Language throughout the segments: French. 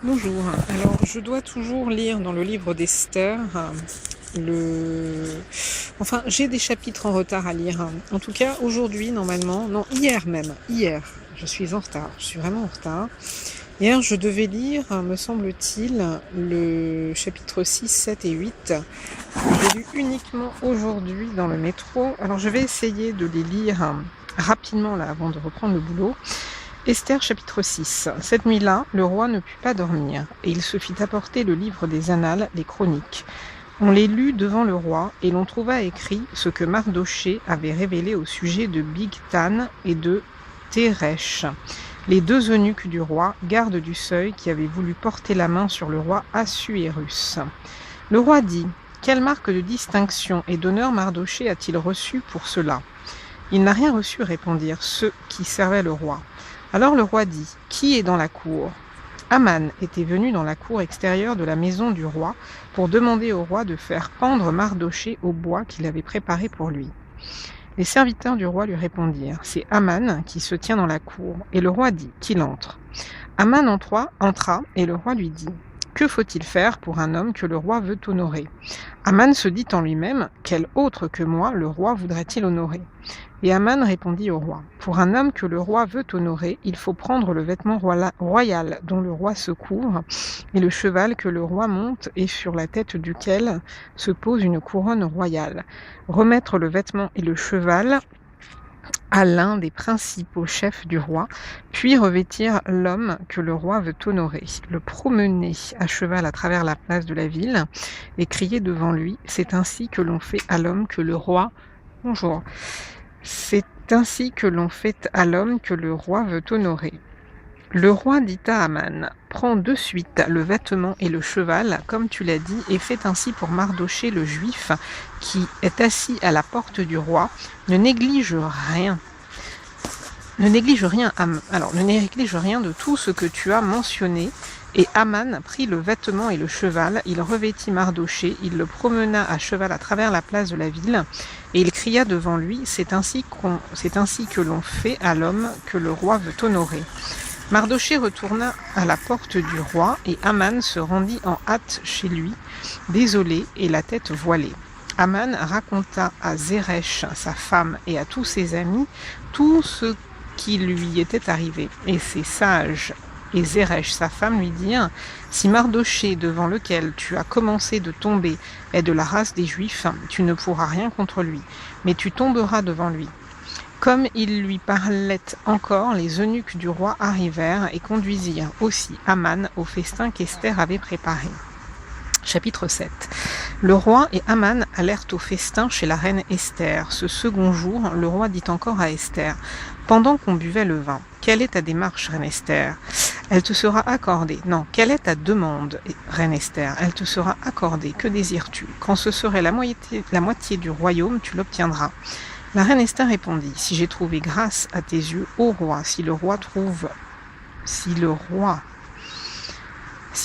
Bonjour. Alors, je dois toujours lire dans le livre d'Esther Enfin, j'ai des chapitres en retard à lire. En tout cas, aujourd'hui, normalement, non, hier même, hier, je suis en retard, je suis vraiment en retard. Hier, je devais lire, me semble-t-il, le chapitre 6, 7 et 8. J'ai lu uniquement aujourd'hui dans le métro. Alors, je vais essayer de les lire rapidement là avant de reprendre le boulot. Esther chapitre 6. Cette nuit-là, le roi ne put pas dormir, et il se fit apporter le livre des annales, les chroniques. On les lut devant le roi, et l'on trouva écrit ce que Mardochée avait révélé au sujet de Bigthan et de Téresh, les deux eunuques du roi, gardes du seuil, qui avaient voulu porter la main sur le roi Assuérus. Le roi dit: quelle marque de distinction et d'honneur Mardochée a-t-il reçu pour cela? Il n'a rien reçu, répondirent ceux qui servaient le roi. Alors le roi dit: qui est dans la cour? Aman était venu dans la cour extérieure de la maison du roi pour demander au roi de faire pendre Mardochée au bois qu'il avait préparé pour lui. Les serviteurs du roi lui répondirent: c'est Aman qui se tient dans la cour. Et le roi dit qu'il entre. Aman entra et le roi lui dit: que faut-il faire pour un homme que le roi veut honorer? Aman se dit en lui-même: quel autre que moi le roi voudrait-il honorer? Et Aman répondit au roi: pour un homme que le roi veut honorer, il faut prendre le vêtement royal dont le roi se couvre, et le cheval que le roi monte et sur la tête duquel se pose une couronne royale. Remettre le vêtement et le cheval à l'un des principaux chefs du roi, puis revêtir l'homme que le roi veut honorer, le promener à cheval à travers la place de la ville, et crier devant lui: c'est ainsi que l'on fait à l'homme que le roi... Bonjour. C'est ainsi que l'on fait à l'homme que le roi veut honorer. Le roi dit à Aman: prends de suite le vêtement et le cheval, comme tu l'as dit, et fais ainsi pour Mardochée le juif, qui est assis à la porte du roi. Ne néglige rien. Ne néglige rien de tout ce que tu as mentionné. Et Aman prit le vêtement et le cheval, il revêtit Mardochée, il le promena à cheval à travers la place de la ville, et il cria devant lui: c'est ainsi que l'on fait à l'homme que le roi veut honorer. Mardochée retourna à la porte du roi, et Aman se rendit en hâte chez lui, désolé et la tête voilée. Aman raconta à Zeresh, sa femme, et à tous ses amis tout ce qui lui était arrivé, et ses sages et Zeresh, sa femme, lui dirent: si Mardochée, devant lequel tu as commencé de tomber, est de la race des Juifs, tu ne pourras rien contre lui, mais tu tomberas devant lui. Comme il lui parlait encore, les eunuques du roi arrivèrent et conduisirent aussi Aman au festin qu'Esther avait préparé. Chapitre 7. Le roi et Aman allèrent au festin chez la reine Esther. Ce second jour, le roi dit encore à Esther: pendant qu'on buvait le vin, quelle est ta démarche, reine Esther? Elle te sera accordée. Non, quelle est ta demande, reine Esther? Elle te sera accordée. Que désires-tu? Quand ce serait la moitié du royaume, tu l'obtiendras. La reine Esther répondit: si j'ai trouvé grâce à tes yeux, ô roi, si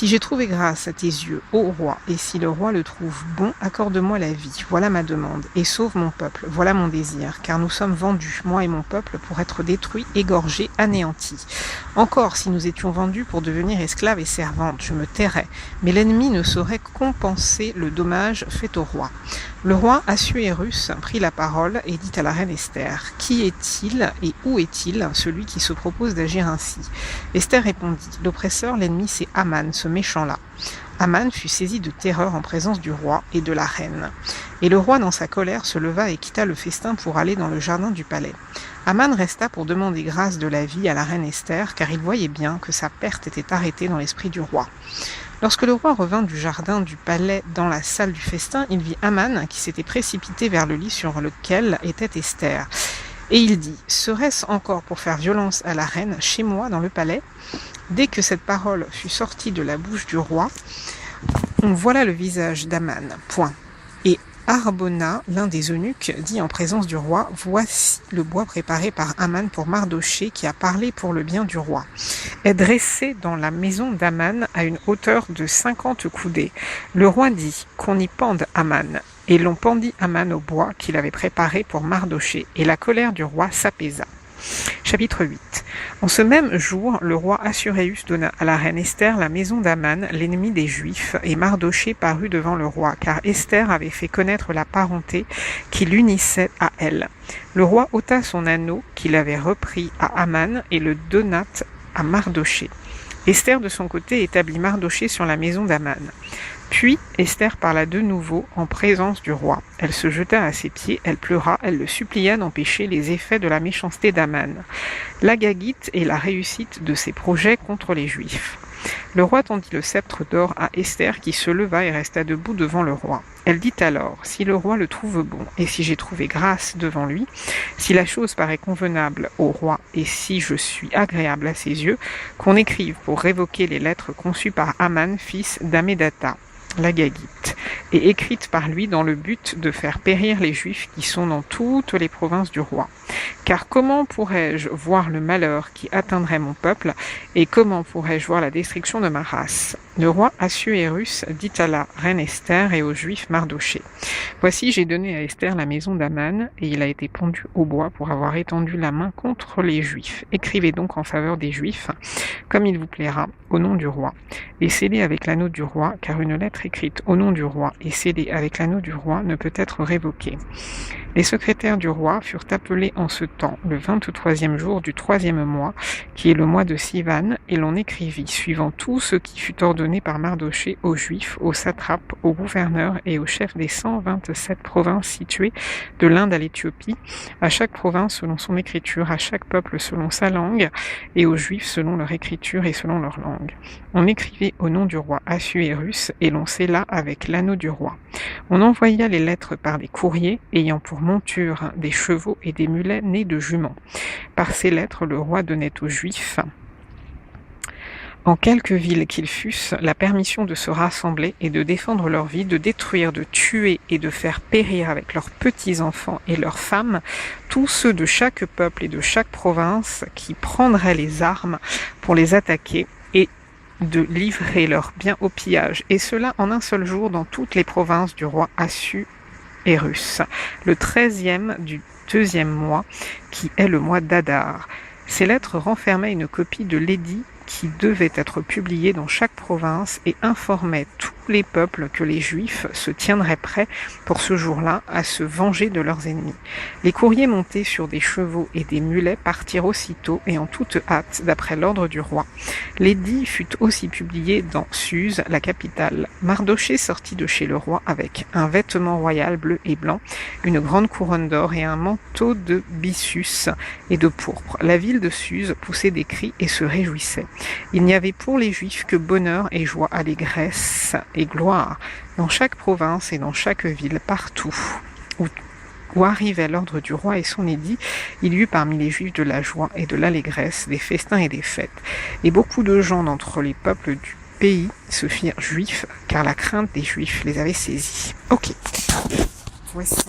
j'ai trouvé grâce à tes yeux, ô roi, et si le roi le trouve bon, accorde-moi la vie, voilà ma demande, et sauve mon peuple, voilà mon désir, car nous sommes vendus, moi et mon peuple, pour être détruits, égorgés, anéantis. Encore, si nous étions vendus pour devenir esclaves et servantes, je me tairais, mais l'ennemi ne saurait compenser le dommage fait au roi. Le roi Assuérus prit la parole et dit à la reine Esther: qui est-il et où est-il, celui qui se propose d'agir ainsi? Esther répondit: l'oppresseur, l'ennemi, c'est Aman, ce méchant-là. Aman fut saisi de terreur en présence du roi et de la reine. Et le roi, dans sa colère, se leva et quitta le festin pour aller dans le jardin du palais. Aman resta pour demander grâce de la vie à la reine Esther, car il voyait bien que sa perte était arrêtée dans l'esprit du roi. Lorsque le roi revint du jardin du palais dans la salle du festin, il vit Aman qui s'était précipité vers le lit sur lequel était Esther. Et il dit: serait-ce encore pour faire violence à la reine chez moi dans le palais? Dès que cette parole fut sortie de la bouche du roi, on voilà le visage d'Aman. Point. Et Harbona, l'un des eunuques, dit en présence du roi: voici le bois préparé par Aman pour Mardochée, qui a parlé pour le bien du roi. Est dressé dans la maison d'Aman à une hauteur de 50 coudées. Le roi dit qu'on y pende Aman, et l'on pendit Aman au bois qu'il avait préparé pour Mardochée, et la colère du roi s'apaisa. Chapitre 8. En ce même jour, le roi Assuérus donna à la reine Esther la maison d'Aman, l'ennemi des Juifs, et Mardochée parut devant le roi, car Esther avait fait connaître la parenté qui l'unissait à elle. Le roi ôta son anneau qu'il avait repris à Aman et le donna à Mardochée. Esther, de son côté, établit Mardochée sur la maison d'Aman. Puis Esther parla de nouveau en présence du roi. Elle se jeta à ses pieds, elle pleura, elle le supplia d'empêcher les effets de la méchanceté d'Aman, l'Agagite et la réussite de ses projets contre les Juifs. Le roi tendit le sceptre d'or à Esther qui se leva et resta debout devant le roi. Elle dit alors, si le roi le trouve bon, et si j'ai trouvé grâce devant lui, si la chose paraît convenable au roi, et si je suis agréable à ses yeux, qu'on écrive pour révoquer les lettres conçues par Aman, fils d'Amédatha, l'Agagite, et écrites par lui dans le but de faire périr les Juifs qui sont dans toutes les provinces du roi. Car comment pourrais-je voir le malheur qui atteindrait mon peuple, et comment pourrais-je voir la destruction de ma race? Le roi Assuérus dit à la reine Esther et aux Juifs Mardochée, voici j'ai donné à Esther la maison d'Aman, et il a été pendu au bois pour avoir étendu la main contre les Juifs. Écrivez donc en faveur des Juifs, comme il vous plaira, au nom du roi, et scellez avec l'anneau du roi, car une lettre écrite au nom du roi et scellée avec l'anneau du roi ne peut être révoquée. Les secrétaires du roi furent appelés en ce temps, le 23e jour du 3e mois, qui est le mois de Sivan, et l'on écrivit, suivant tout ce qui fut ordonné par Mardochée aux Juifs, aux satrapes, aux gouverneurs et aux chefs des 127 provinces situées de l'Inde à l'Éthiopie, à chaque province selon son écriture, à chaque peuple selon sa langue, et aux Juifs selon leur écriture et selon leur langue. On écrivit au nom du roi Assuérus, et l'on scella avec l'anneau du roi. On envoya les lettres par des courriers, ayant pour monture des chevaux et des mulets nés de juments. Par ces lettres, le roi donnait aux Juifs, en quelque ville qu'ils fussent, la permission de se rassembler et de défendre leur vie, de détruire, de tuer et de faire périr avec leurs petits-enfants et leurs femmes tous ceux de chaque peuple et de chaque province qui prendraient les armes pour les attaquer, et de livrer leurs biens au pillage, et cela en un seul jour dans toutes les provinces du roi Assuérus, le 13e du 2e mois, qui est le mois d'Adar. Ces lettres renfermaient une copie de l'édit qui devait être publié dans chaque province et informait tous les peuples que les Juifs se tiendraient prêts pour ce jour-là à se venger de leurs ennemis. Les courriers montés sur des chevaux et des mulets partirent aussitôt et en toute hâte d'après l'ordre du roi. L'édit fut aussi publié dans Suse, la capitale. Mardochée sortit de chez le roi avec un vêtement royal bleu et blanc, une grande couronne d'or et un manteau de byssus et de pourpre. La ville de Suse poussait des cris et se réjouissait. Il n'y avait pour les Juifs que bonheur et joie, allégresse et gloire, dans chaque province et dans chaque ville, partout où arrivait l'ordre du roi et son édit, il y eut parmi les Juifs de la joie et de l'allégresse, des festins et des fêtes. Et beaucoup de gens d'entre les peuples du pays se firent juifs, car la crainte des Juifs les avait saisis. Ok, voici